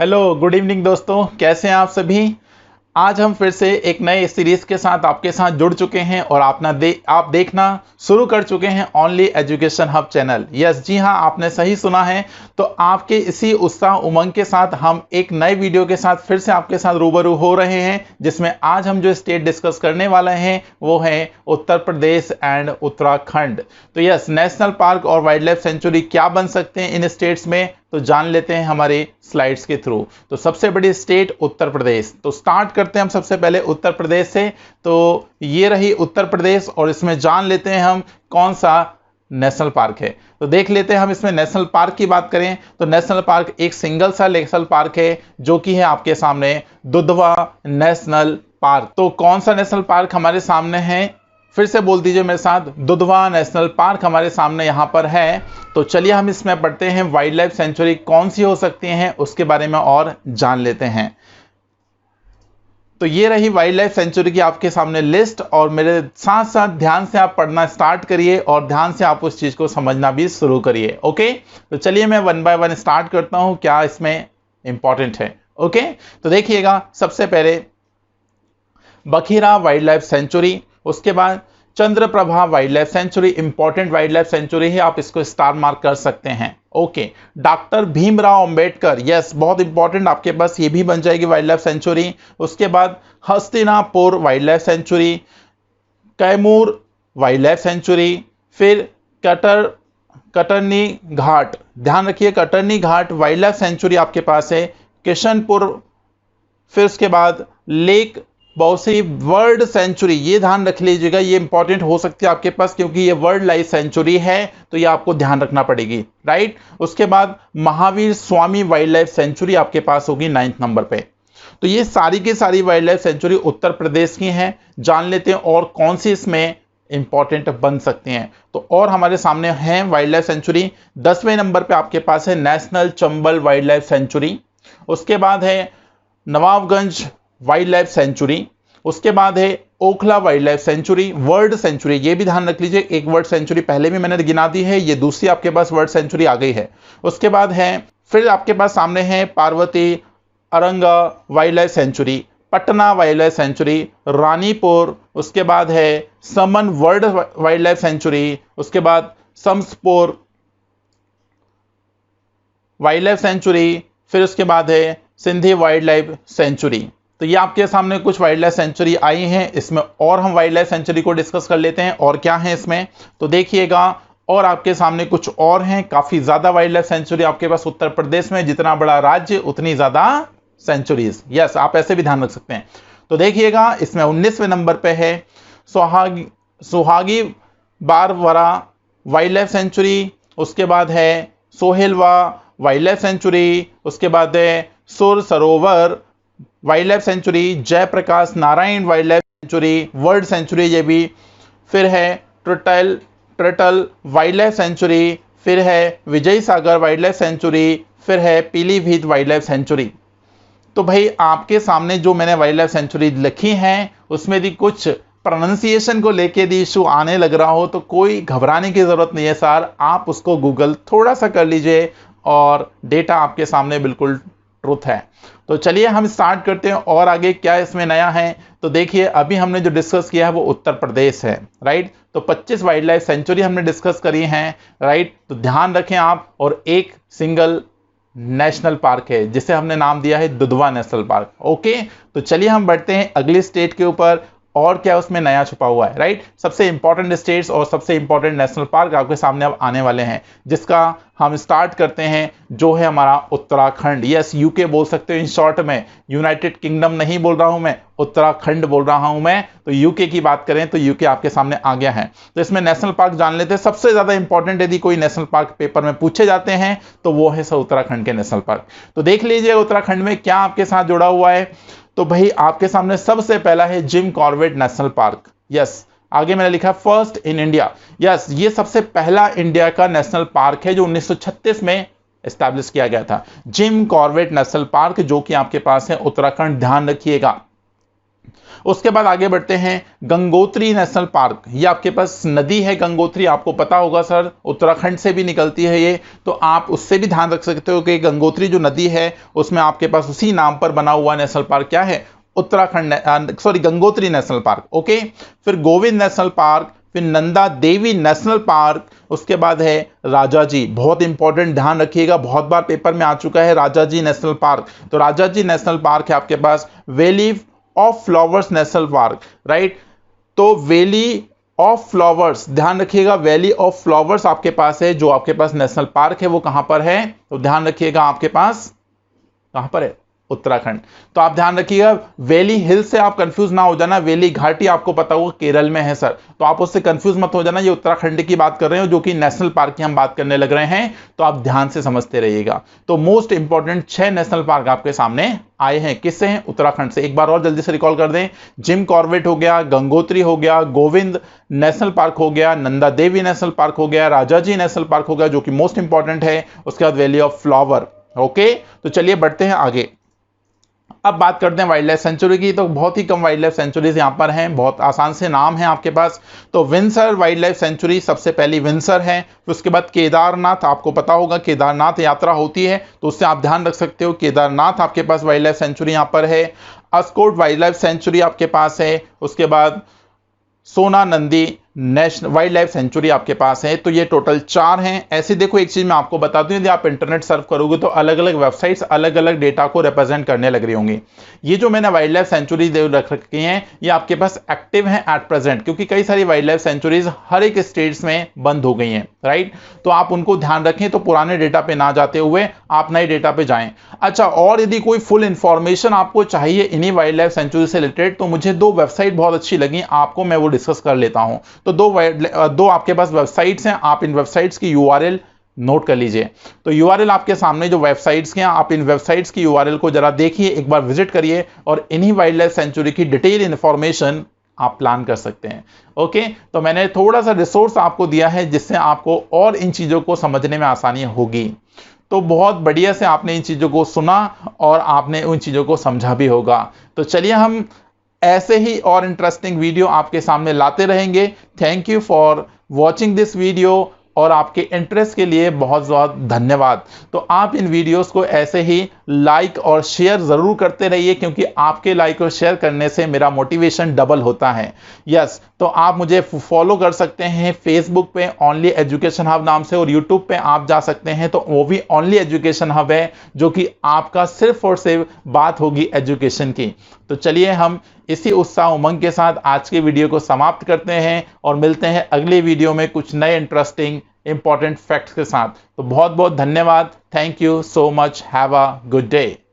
Hello, good evening दोस्तों, कैसे हैं आप सभी। आज हम फिर से एक नए सीरीज के साथ आपके साथ जुड़ चुके हैं और आप देखना शुरू कर चुके हैं only education hub channel. Yes जी हाँ, आपने सही सुना है। तो आपके इसी उत्साह उमंग के साथ हम एक नए वीडियो के साथ फिर से आपके साथ रूबरू हो रहे हैं, जिसमें आज हम जो स्टेट डिस्कस करने वाले हैं वो है उत्तर प्रदेश एंड उत्तराखंड। तो यस, नेशनल पार्क और वाइल्ड लाइफ सेंचुरी क्या बन सकते हैं इन स्टेट्स में, तो जान लेते हैं हमारे स्लाइड्स के थ्रू। तो सबसे बड़ी स्टेट उत्तर प्रदेश। तो स्टार्ट करते हैं हम सबसे पहले उत्तर प्रदेश से। तो ये रही उत्तर प्रदेश और इसमें जान लेते हैं हम कौन सा नेशनल पार्क है। तो देख लेते हैं हम इसमें नेशनल पार्क की बात करें तो नेशनल पार्क एक सिंगल सा नेशनल पार्क है जो कि है आपके सामने दुधवा नेशनल पार्क। तो कौन सा नेशनल पार्क हमारे सामने है, फिर से बोल दीजिए मेरे साथ, दुधवा नेशनल पार्क हमारे सामने यहाँ पर है। तो चलिए हम इसमें पढ़ते हैं वाइल्ड लाइफ सेंचुरी कौन सी हो सकती हैं उसके बारे में और जान लेते हैं। तो ये रही वाइल्ड लाइफ सेंचुरी की आपके सामने लिस्ट और मेरे साथ साथ ध्यान से आप पढ़ना स्टार्ट करिए और ध्यान से आप उस चीज को समझना भी शुरू करिए। ओके, तो चलिए मैं वन बाय वन स्टार्ट करता हूं क्या इसमें इंपॉर्टेंट है। ओके, तो देखिएगा, सबसे पहले बखीरा वाइल्ड लाइफ सेंचुरी, उसके बाद Chandraprabha wild life sanctuary, important wild life sanctuary है, आप इसको स्टार मार्क कर सकते हैं। Okay, doctor Bhimrao Ambedkar, yes बहुत इंपॉर्टेंट, आपके पास ये भी बन जाएगी वाइल्ड लाइफ सेंचुरी। उसके बाद Hastinapur wild life sanctuary, Kaimur wild life sanctuary, फिर कटरनी घाट, ध्यान रखिए कटरनी घाट वाइल्ड लाइफ सेंचुरी आपके पास है, किशनपुर, फिर उसके बाद लेक बौसी वर्ल्ड सेंचुरी, ये ध्यान रख लीजिएगा, ये इंपॉर्टेंट हो सकती है आपके पास क्योंकि ये वर्ल्ड लाइफ सेंचुरी है, तो ये आपको ध्यान रखना पड़ेगी, राइट। उसके बाद Mahavir Swami wild life sanctuary आपके पास होगी 9th नंबर पे। तो ये सारी की सारी wild life sanctuary Uttar Pradesh की हैं। जान लेते हैं और कौन सी इसमें इंपॉर्टेंट बन सकते हैं। तो और हमारे सामने है वाइल्ड लाइफ सेंचुरी 10वें नंबर पे आपके पास है national Chambal wild life sanctuary. उसके बाद है नवाबगंज वाइल्ड लाइफ सेंचुरी। उसके बाद है Okhla wild life sanctuary, world sanctuary, ये भी ध्यान रख लीजिए, एक वर्ल्ड सेंचुरी पहले भी मैंने गिना दी है, ये दूसरी आपके पास वर्ल्ड सेंचुरी आ गई है। उसके बाद है फिर आपके पास सामने है Parvati Aranga wild life sanctuary, Patna wild life sanctuary, Ranipur, उसके बाद है Saman world wild life sanctuary, उसके बाद शम्सपुर वाइल्ड लाइफ सेंचुरी, फिर उसके बाद है सिंधी वाइल्ड लाइफ सेंचुरी। तो ये आपके सामने कुछ वाइल्ड लाइफ सेंचुरी आई हैं, इसमें और हम वाइल्ड लाइफ सेंचुरी को डिस्कस कर लेते हैं और क्या है इसमें। तो देखिएगा, और आपके सामने कुछ और हैं, काफी ज्यादा वाइल्ड लाइफ सेंचुरी आपके पास उत्तर प्रदेश में, जितना बड़ा राज्य उतनी ज्यादा सेंचुरीज। यस, आप ऐसे भी ध्यान रख सकते हैं। तो देखिएगा, इसमें 19वें नंबर पे है सुहागी बारवरा वाइल्ड लाइफ सेंचुरी, उसके बाद है सोहेलवा वाइल्ड लाइफ सेंचुरी, उसके बाद है Sur Sarovar wild life sanctuary, Jayaprakash Narayan wild life sanctuary, world sanctuary ये भी, फिर है टर्टल वाइल्ड लाइफ सेंचुरी, फिर है विजय सागर वाइल्ड लाइफ सेंचुरी, फिर है पीलीभीत वाइल्ड लाइफ सेंचुरी। तो भाई आपके सामने जो मैंने वाइल्ड लाइफ सेंचुरी लिखी हैं उसमें भी कुछ प्रोनाउंसिएशन को लेके भी इशू आने लग रहा हो तो कोई घबराने की जरूरत नहीं है सर, आप उसको गूगल थोड़ा सा कर लीजिए और डेटा आपके सामने बिल्कुल ट्रुथ है। तो चलिए हम स्टार्ट करते हैं और आगे क्या इसमें नया है। तो देखिए, अभी हमने जो डिस्कस किया है वो उत्तर प्रदेश है, राइट। तो 25 वाइल्ड लाइफ सेंचुरी हमने डिस्कस करी हैं, राइट। तो ध्यान रखें आप, और एक सिंगल नेशनल पार्क है जिसे हमने नाम दिया है दुधवा नेशनल पार्क। ओके, तो चलिए हम बढ़ते हैं अगली स्टेट के ऊपर और क्या उसमें नया छुपा हुआ है, राइट। सबसे इंपॉर्टेंट स्टेट्स और सबसे इंपॉर्टेंट नेशनल पार्क आपके सामने अब आने वाले हैं, जिसका हम स्टार्ट करते हैं जो है हमारा उत्तराखंड। यस, यूके बोल सकते हो इन शॉर्ट में, यूनाइटेड किंगडम नहीं बोल रहा हूं मैं, उत्तराखंड बोल रहा हूं मैं। तो यूके की बात करें तो यूके आपके सामने आ गया है। तो इसमें नेशनल पार्क जान लेते हैं। सबसे ज्यादा इंपॉर्टेंट यदि कोई नेशनल पार्क पेपर में पूछे जाते हैं तो वो है उत्तराखंड के नेशनल पार्क। तो देख लीजिए उत्तराखंड में क्या आपके साथ जुड़ा हुआ है। तो भाई आपके सामने सबसे पहला है Jim Corbett national park. Yes, आगे मैंने लिखा फर्स्ट इन इंडिया। यस, ये सबसे पहला इंडिया का नेशनल पार्क है जो 1936 में एस्टैब्लिश किया गया था, जिम कॉर्बेट नेशनल पार्क, जो कि आपके पास है उत्तराखंड। ध्यान रखिएगा, उसके बाद आगे बढ़ते हैं, गंगोत्री नेशनल पार्क। ये आपके पास नदी है गंगोत्री, आपको पता होगा सर, उत्तराखंड से भी निकलती है ये, तो आप उससे भी ध्यान रख सकते हो कि गंगोत्री जो नदी है उसमें आपके पास उसी नाम पर बना हुआ नेशनल पार्क क्या है, Uttarakhand, sorry Gangotri national park. Okay, फिर गोविंद नेशनल पार्क, फिर नंदा देवी नेशनल पार्क, उसके बाद है राजाजी, बहुत इंपॉर्टेंट, ध्यान रखिएगा, बहुत बार पेपर में आ चुका है राजाजी नेशनल पार्क। तो राजाजी नेशनल पार्क है आपके पास, valley of flowers national park, right. तो वैली ऑफ फ्लावर्स, ध्यान रखिएगा, वैली ऑफ फ्लावर्स आपके पास है, जो आपके पास नेशनल पार्क है वो कहां पर है, तो ध्यान रखिएगा आपके पास कहां पर है, उत्तराखंड। तो आप ध्यान रखिएगा, वैली हिल से आप कंफ्यूज ना हो जाना, वैली घाटी आपको पता होगा केरल में है सर, तो आप उससे कंफ्यूज मत हो जाना, ये उत्तराखंड की बात कर रहे हो जो कि नेशनल पार्क की हम बात करने लग रहे हैं, तो आप ध्यान से समझते रहिएगा। तो मोस्ट इंपॉर्टेंट 6 नेशनल पार्क आपके सामने आए हैं, किससे हैं, उत्तराखंड से। एक बार और जल्दी से रिकॉल कर दें, जिम कॉर्बेट हो गया, गंगोत्री हो गया, गोविंद नेशनल पार्क हो गया, नंदा देवी नेशनल पार्क हो गया, राजाजी नेशनल पार्क हो गया जो कि मोस्ट इंपॉर्टेंट है, उसके बाद वैली ऑफ फ्लावर। ओके, तो चलिए बढ़ते हैं आगे। अब बात करते हैं वाइल्ड लाइफ सेंचुरी की, तो बहुत ही कम वाइल्ड लाइफ सेंचुरीज यहां पर हैं, बहुत आसान से नाम है आपके पास। तो विंसर वाइल्ड लाइफ सेंचुरी सबसे पहली विंसर है, फिर उसके बाद केदारनाथ, आपको पता होगा केदारनाथ यात्रा होती है, तो उससे आप ध्यान रख सकते हो, केदारनाथ आपके पास वाइल्ड लाइफ सेंचुरी यहां पर है। अस्कोट वाइल्ड लाइफ सेंचुरी आपके पास है, उसके बाद सोना Nandi national wild life sanctuary आपके पास है। तो ये टोटल 4 हैं। ऐसे देखो, एक चीज मैं आपको बता दूं, यदि आप इंटरनेट सर्फ करोगे तो अलग अलग वेबसाइट्स अलग अलग डेटा को रिप्रेजेंट करने लग रही होंगी। ये जो मैंने वाइल्ड लाइफ सेंचुरी रख रखी हैं, ये आपके पास एक्टिव हैं एट प्रेजेंट, क्योंकि कई सारी वाइल्ड लाइफ सेंचुरीज हर एक स्टेट्स में बंद हो गई हैं, राइट। तो आप उनको ध्यान रखें, तो पुराने डेटा पे ना जाते हुए आप नए डेटा पे जाएं। अच्छा, और यदि कोई फुल इंफॉर्मेशन आपको चाहिए इन्हीं वाइल्ड लाइफ सेंचुरी से रिलेटेड, तो मुझे 2 वेबसाइट बहुत अच्छी लगी, आपको मैं वो डिस्कस कर लेता हूं। तो दो आपके पास वेबसाइट्स हैं, आप इन वेबसाइट्स की यूआरएल नोट कर लीजिए। तो यूआरएल आपके सामने जो वेबसाइट्स के हैं, आप इन वेबसाइट्स की यूआरएल को जरा देखिए, एक बार विजिट करिए और इन्हीं वाइल्ड लाइफ सेंचुरी की डिटेल इंफॉर्मेशन आप प्लान कर सकते हैं। ओके, तो मैंने थोड़ा सा रिसोर्स आपको दिया है जिससे आपको और इन चीजों को समझने में आसानी होगी। तो बहुत बढ़िया से आपने इन चीजों को सुना और आपने उन चीजों को समझा भी होगा। तो चलिए हम ऐसे ही और इंटरेस्टिंग वीडियो आपके सामने लाते रहेंगे। Thank you for watching this video और आपके इंटरेस्ट के लिए बहुत बहुत धन्यवाद। तो आप इन वीडियोस को ऐसे ही लाइक और शेयर ज़रूर करते रहिए, क्योंकि आपके लाइक और शेयर करने से मेरा मोटिवेशन डबल होता है। यस, तो आप मुझे फॉलो कर सकते हैं फेसबुक पे ओनली एजुकेशन हब नाम से, और यूट्यूब पे आप जा सकते हैं तो वो भी ओनली एजुकेशन हब है, जो कि आपका सिर्फ और सिर्फ बात होगी एजुकेशन की। तो चलिए हम इसी उत्साह उमंग के साथ आज के वीडियो को समाप्त करते हैं और मिलते हैं अगले वीडियो में कुछ नए इंटरेस्टिंग इंपॉर्टेंट फैक्ट्स के साथ। तो बहुत बहुत धन्यवाद। Thank you so much. Have a good day.